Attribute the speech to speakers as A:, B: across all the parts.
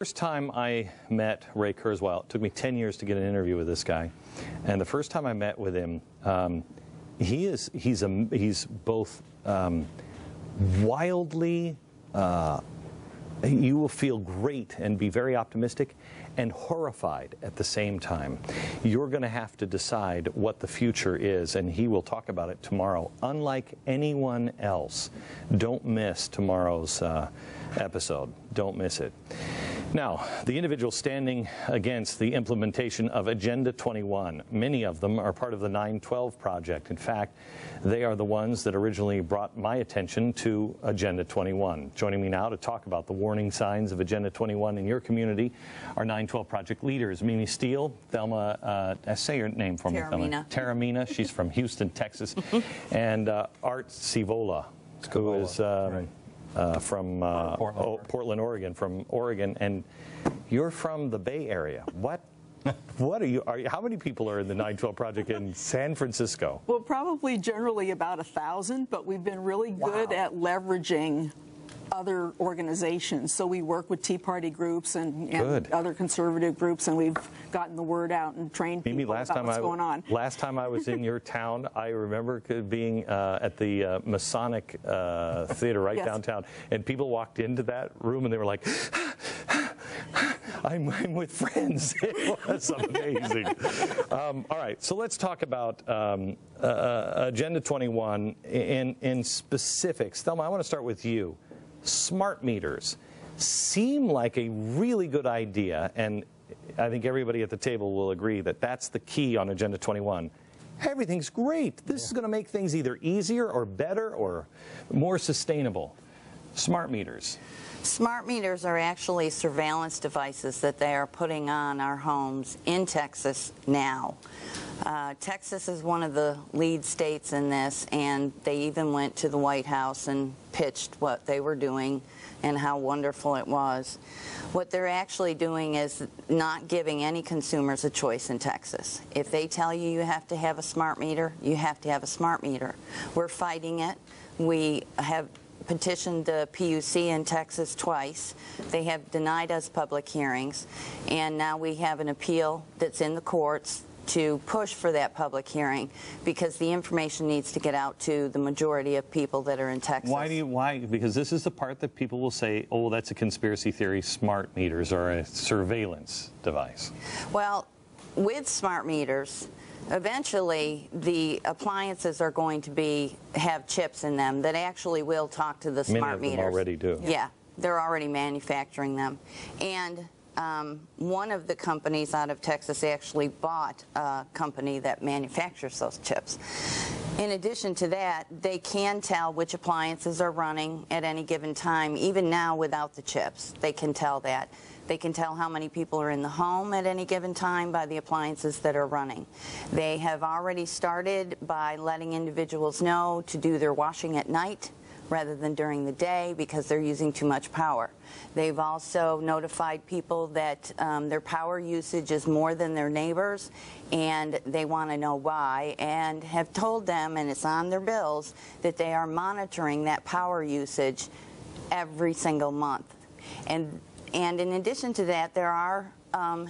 A: First time I met Ray Kurzweil, it took me 10 years to get an interview with this guy, and the first time I met with him, he's both wildly, you will feel great and be very optimistic, and horrified at the same time. You're going to have to decide what the future is, and he will talk about it tomorrow. Unlike anyone else, don't miss tomorrow's episode. Don't miss it. Now, the individuals standing against the implementation of Agenda 21, many of them are part of the 9/12 project. In fact, they are the ones that originally brought my attention to Agenda 21. Joining me now to talk about the warning signs of Agenda 21 in your community are 9/12 project leaders, Mimi Steele, Thelma, say your name for me, Thelma. Taramina, she's from Houston, Texas, and Art Sivola, who is from Portland, Oregon, and you're from the Bay Area. What are you? How many people are in the 9/12 project in San Francisco?
B: Well, probably generally about 1,000, but we've been really good at leveraging other organizations. So we work with Tea Party groups and other conservative groups, and we've gotten the word out and trained people about what's going on.
A: Last time I was in your town, I remember being at the Masonic Theater right downtown, and people walked into that room and they were like, I'm with friends. It was amazing. All right, so let's talk about Agenda 21 in specifics. Thelma, I want to start with you. Smart meters seem like a really good idea, and I think everybody at the table will agree that that's the key on Agenda 21. Everything's great. This is going to make things either easier or better or more sustainable. Smart meters.
C: Smart meters are actually surveillance devices that they are putting on our homes in Texas now. Texas is one of the lead states in this, and they even went to the White House and pitched what they were doing and how wonderful it was. What they're actually doing is not giving any consumers a choice in Texas. If they tell you you have to have a smart meter, you have to have a smart meter. We're fighting it. We have petitioned the PUC in Texas twice. They have denied us public hearings, and now we have an appeal that's in the courts to push for that public hearing because the information needs to get out to the majority of people that are in Texas.
A: Why? Because this is the part that people will say, oh, that's a conspiracy theory, smart meters are a surveillance device.
C: Well, with smart meters, eventually the appliances are going to have chips in them that actually will talk to the smart meters.
A: Many of them already do.
C: Yeah, they're already manufacturing them. And one of the companies out of Texas actually bought a company that manufactures those chips. In addition to that, they can tell which appliances are running at any given time, even now without the chips. They can tell that. They can tell how many people are in the home at any given time by the appliances that are running. They have already started by letting individuals know to do their washing at night rather than during the day because they're using too much power. They've also notified people that their power usage is more than their neighbors, and they want to know why, and have told them, and it's on their bills, that they are monitoring that power usage every single month. And in addition to that, there are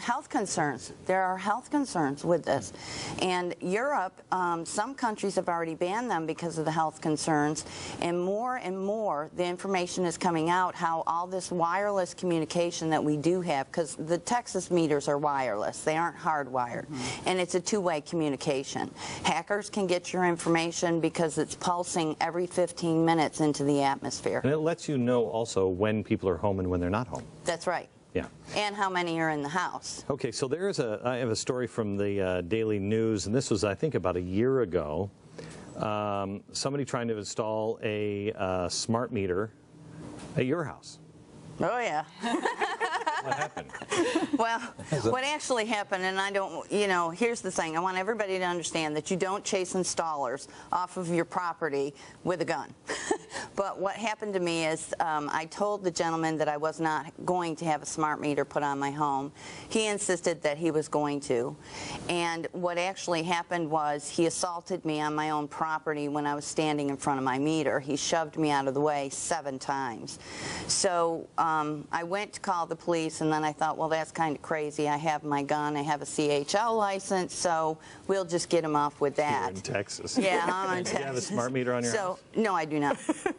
C: health concerns. There are health concerns with this. And Europe, some countries have already banned them because of the health concerns. And more, the information is coming out how all this wireless communication that we do have, because the Texas meters are wireless. They aren't hardwired. And it's a two-way communication. Hackers can get your information because it's pulsing every 15 minutes into the atmosphere.
A: And it lets you know also when people are home and when they're not home.
C: That's right.
A: Yeah.
C: And how many are in the house.
A: Okay, so I have a story from the Daily News, and this was, I think, about a year ago. Somebody trying to install a smart meter at your house.
C: Oh, yeah.
A: What happened?
C: Well, what actually happened, and I don't, here's the thing. I want everybody to understand that you don't chase installers off of your property with a gun. But what happened to me is I told the gentleman that I was not going to have a smart meter put on my home. He insisted that he was going to. And what actually happened was he assaulted me on my own property when I was standing in front of my meter. He shoved me out of the way 7 times. So I went to call the police. place, and then I thought, well, that's kind of crazy. I have my gun, I have a CHL license, so we'll just get him off with that.
A: You're in Texas.
C: Yeah, I'm in Texas.
A: Do you have a smart meter on your house?
C: No, I do not.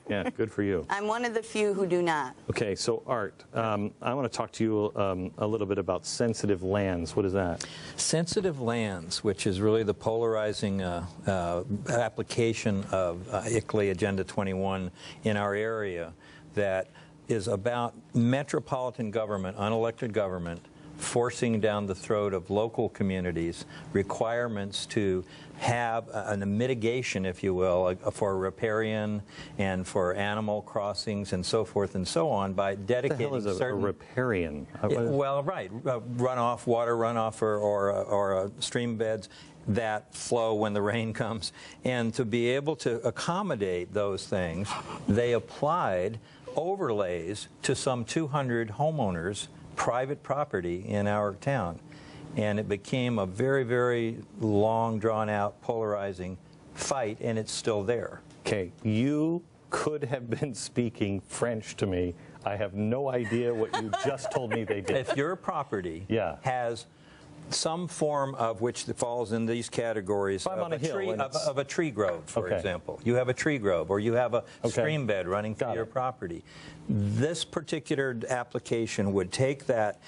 A: Yeah, good for you.
C: I'm one of the few who do not.
A: Okay, so Art, I want to talk to you a little bit about sensitive lands. What is that?
D: Sensitive lands, which is really the polarizing application of ICLEI Agenda 21 in our area, that is about metropolitan government, unelected government, forcing down the throat of local communities requirements to have a mitigation, if you will, for riparian and for animal crossings and so forth and so on by dedicating
A: what the hell is
D: certain...
A: a riparian?
D: Well, right. Runoff, water runoff or stream beds that flow when the rain comes. And to be able to accommodate those things, they applied overlays to some 200 homeowners' private property in our town. And it became a very, very long, drawn-out, polarizing fight, and it's still there.
A: Okay, you could have been speaking French to me. I have no idea what you just told me they did.
D: If your property
A: Yeah.
D: has some form of which falls in these categories
A: I'm on a hill
D: of a tree grove, for
A: Okay.
D: example. You have a tree grove, or you have a
A: Okay.
D: stream bed running through
A: Got
D: your
A: it.
D: property. This particular application would take that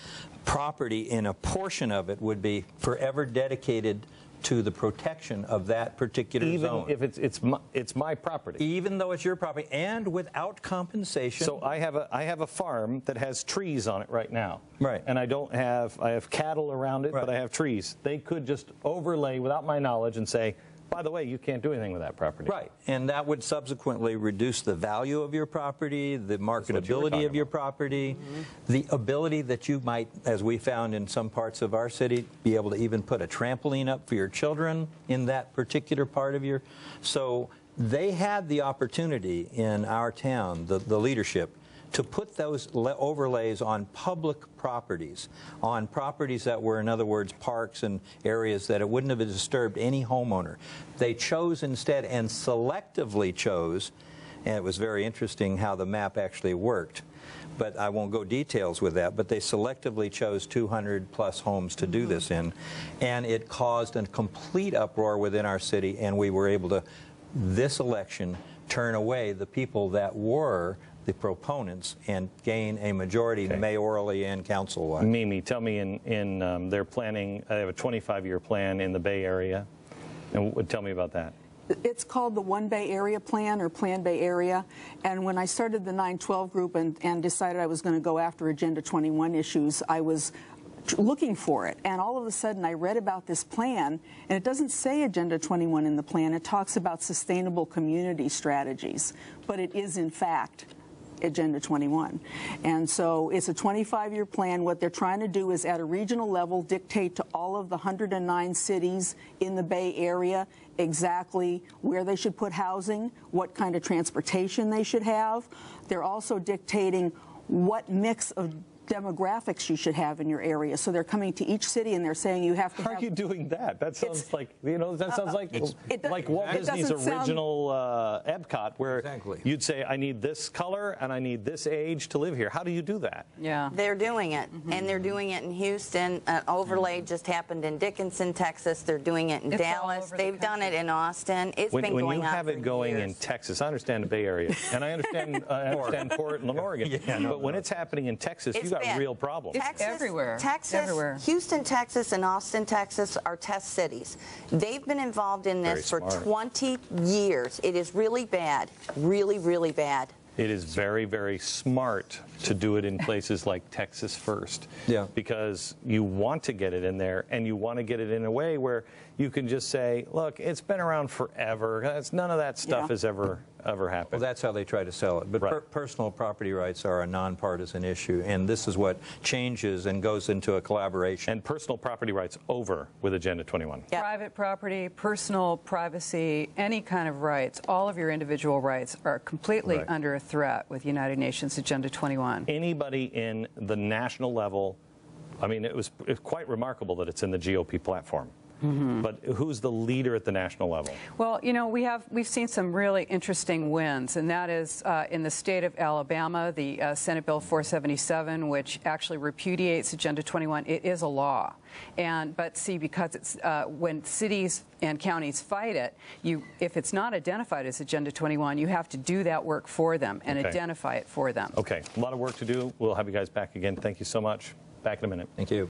D: property, and a portion of it would be forever dedicated to the protection of that particular zone.
A: Even if it's my property.
D: Even though it's your property, and without compensation.
A: So I have a farm that has trees on it right now.
D: Right.
A: And I have cattle around it,
D: Right.
A: but I have trees. They could just overlay without my knowledge and say, by the way, you can't do anything with that property.
D: Right, and that would subsequently reduce the value of your property, the
A: what you were
D: marketability
A: talking
D: of your
A: about.
D: property, the ability that you might, as we found in some parts of our city, be able to even put a trampoline up for your children in that particular part of your... So they had the opportunity in our town, the leadership, to put those overlays on public properties, on properties that were, in other words, parks and areas that it wouldn't have disturbed any homeowner. They chose instead, and selectively chose, and it was very interesting how the map actually worked, but I won't go details with that, but they selectively chose 200-plus homes to do this in, and it caused a complete uproar within our city, and we were able to, this election, turn away the people that were the proponents and gain a majority mayorally and council-wise.
A: Mimi, tell me, they're planning, they have a 25-year plan in the Bay Area. And tell me about that.
B: It's called the One Bay Area Plan, or Plan Bay Area. And when I started the 912 group and decided I was going to go after Agenda 21 issues, I was looking for it. And all of a sudden I read about this plan, and it doesn't say Agenda 21 in the plan. It talks about sustainable community strategies, but it is in fact Agenda 21. And so it's a 25-year plan. What they're trying to do is at a regional level dictate to all of the 109 cities in the Bay Area exactly where they should put housing, what kind of transportation they should have. They're also dictating what mix of demographics you should have in your area. So they're coming to each city and they're saying you have to
A: How
B: have...
A: are you doing that? That sounds like, that sounds like Walt Disney's original Epcot, where you'd say, I need this color and I need this age to live here. How do you do that?
B: Yeah.
C: They're doing it, and they're doing it in Houston. Overlay just happened in Dickinson, Texas. They're doing it in Dallas. They've done it in Austin. It's been going on
A: When you have
C: for
A: it going
C: years.
A: in Texas, I understand the Bay Area, and I understand Portland, Oregon, but when it's happening in Texas, you got a real problem.
B: It's everywhere.
C: Texas,
B: Everywhere.
C: Houston, Texas, and Austin, Texas are test cities. They've been involved in this for 20 years. It is really bad, really, really bad.
A: It is very, very smart to do it in places like Texas first. Yeah. Because you want to get it in there, and you want to get it in a way where you can just say, look, it's been around forever. None of that stuff has ever happened.
D: Well, that's how they try to sell it. But personal property rights are a nonpartisan issue, and this is what changes and goes into a collaboration.
A: And personal property rights over with Agenda 21.
E: Yep. Private property, personal privacy, any kind of rights, all of your individual rights are completely under a threat with United Nations Agenda 21.
A: Anybody in the national level, I mean, it was quite remarkable that it's in the GOP platform. But who's the leader at the national level?
E: Well, you know, we've seen some really interesting wins, and that is in the state of Alabama, the Senate Bill 477, which actually repudiates Agenda 21. It is a law. But see, because it's when cities and counties fight it, if it's not identified as Agenda 21, you have to do that work for them and identify it for them.
A: Okay, a lot of work to do. We'll have you guys back again. Thank you so much. Back in a minute.
D: Thank you.